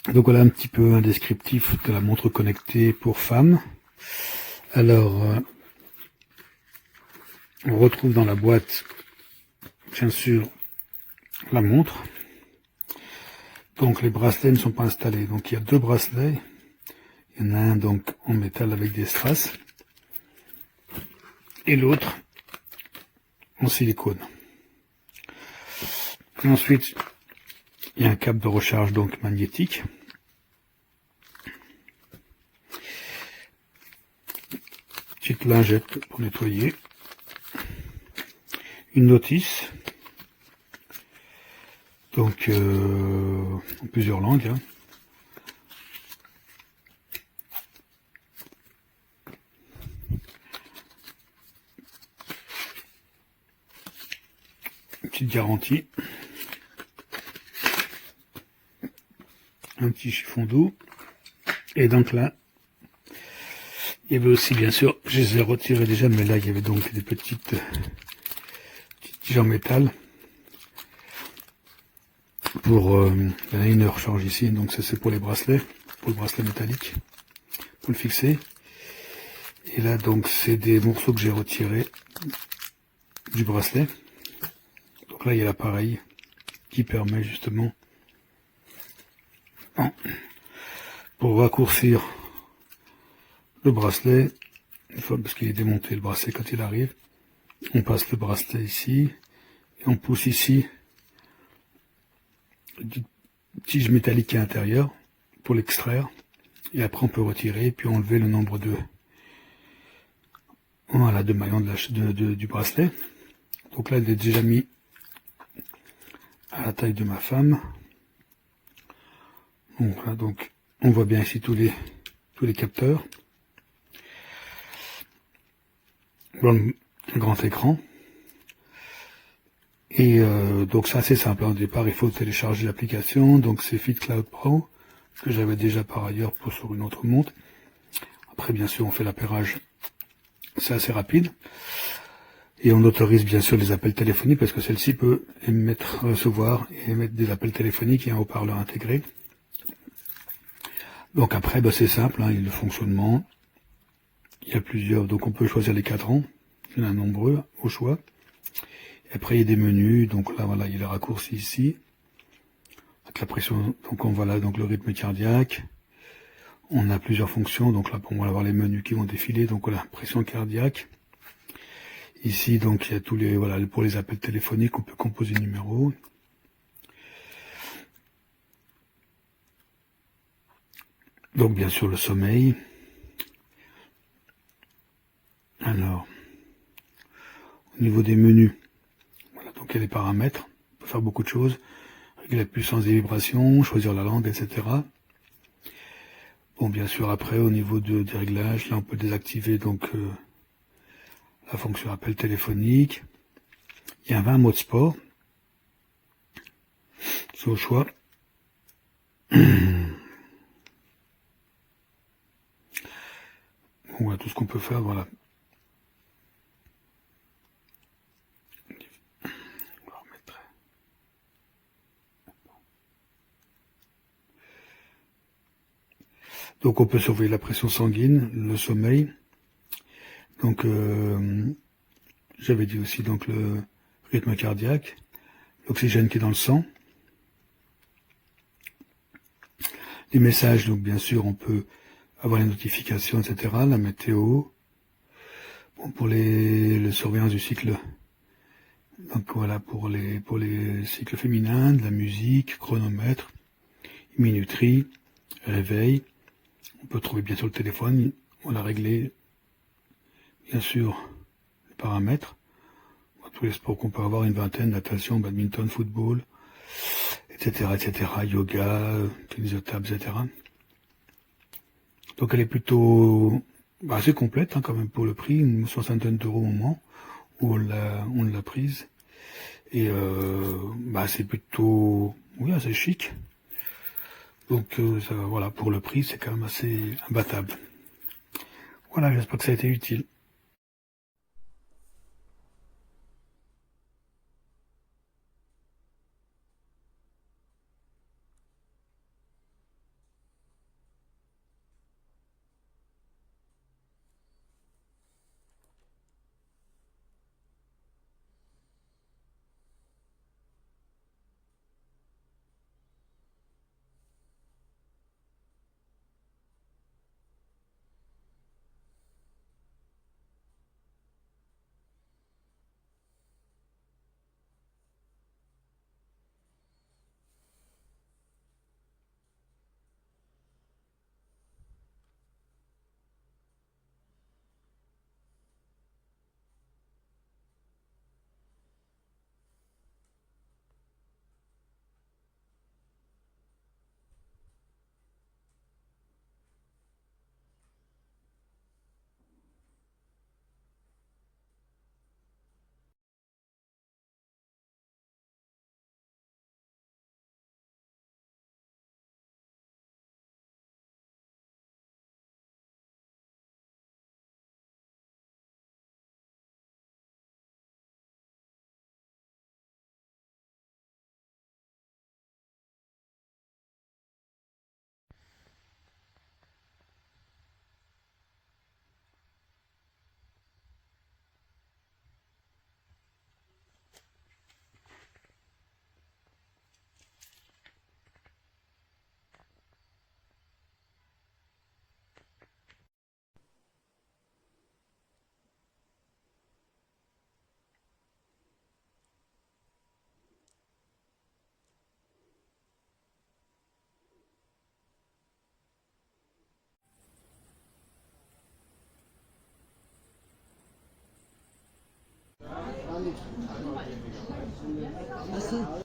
Donc voilà un petit peu un descriptif de la montre connectée pour femmes. Alors, on retrouve dans la boîte, bien sûr, la montre. Donc les bracelets ne sont pas installés. Donc il y a deux bracelets. Il y en a un donc en métal avec des strass et l'autre en silicone. Et ensuite, il y a un câble de recharge donc magnétique. Petite lingette pour nettoyer. Une notice. Donc en plusieurs langues. Hein. Une petite garantie. Un petit chiffon doux. Et donc là, il y avait aussi, bien sûr, je les ai retirés déjà, mais là, il y avait donc des petites tiges en métal pour il y en a une rechange ici, donc ça c'est pour les bracelets, pour le bracelet métallique, pour le fixer. Et là, donc, c'est des morceaux que j'ai retirés du bracelet. Donc là, il y a l'appareil qui permet justement, pour raccourcir le bracelet, une fois parce qu'il est démonté le bracelet quand il arrive, on passe le bracelet ici et on pousse ici une tige métallique à l'intérieur pour l'extraire et après on peut retirer et puis enlever le nombre de maillons du bracelet. Donc là il est déjà mis à la taille de ma femme. Donc là donc on voit bien ici tous les capteurs. Dans le grand écran. Et donc c'est assez simple. Au départ, il faut télécharger l'application. Donc c'est FitCloud Pro, que j'avais déjà par ailleurs sur une autre montre. Après, bien sûr, on fait l'appairage. C'est assez rapide. Et on autorise bien sûr les appels téléphoniques parce que celle-ci peut recevoir et émettre des appels téléphoniques et un haut-parleur intégré. Donc après, c'est simple, hein, le fonctionnement. Il y a plusieurs, donc on peut choisir les cadrans. Il y en a nombreux au choix. Et après, il y a des menus. Donc là, voilà, il y a les raccourcis ici. Avec la pression, donc on voit là donc le rythme cardiaque. On a plusieurs fonctions. Donc là, on va avoir les menus qui vont défiler. Donc voilà, pression cardiaque. Ici, donc il y a tous les pour les appels téléphoniques, on peut composer numéro. Donc bien sûr le sommeil. Alors, au niveau des menus, voilà, donc il y a les paramètres. On peut faire beaucoup de choses. Régler la puissance des vibrations, choisir la langue, etc. Bon, bien sûr, après, au niveau des réglages, là, on peut désactiver donc la fonction appel téléphonique. Il y a 20 modes sport. C'est au choix. Bon, voilà tout ce qu'on peut faire, voilà. Donc on peut surveiller la pression sanguine, le sommeil. Donc j'avais dit aussi donc le rythme cardiaque, l'oxygène qui est dans le sang. Les messages, donc bien sûr on peut avoir les notifications, etc. La météo. Bon, pour les surveillance du cycle. Donc voilà pour les cycles féminins, de la musique, chronomètre, minuterie, réveil. On peut trouver bien sûr le téléphone, on a réglé bien sûr les paramètres, tous les sports qu'on peut avoir, une vingtaine, natation, badminton, football, etc., yoga, tennis de table, etc. Donc elle est plutôt assez complète hein, quand même pour le prix, une soixantaine d'euros au moment où on l'a prise. Et c'est plutôt assez chic. Donc voilà, pour le prix, c'est quand même assez imbattable. Voilà, j'espère que ça a été utile. Ah, ça.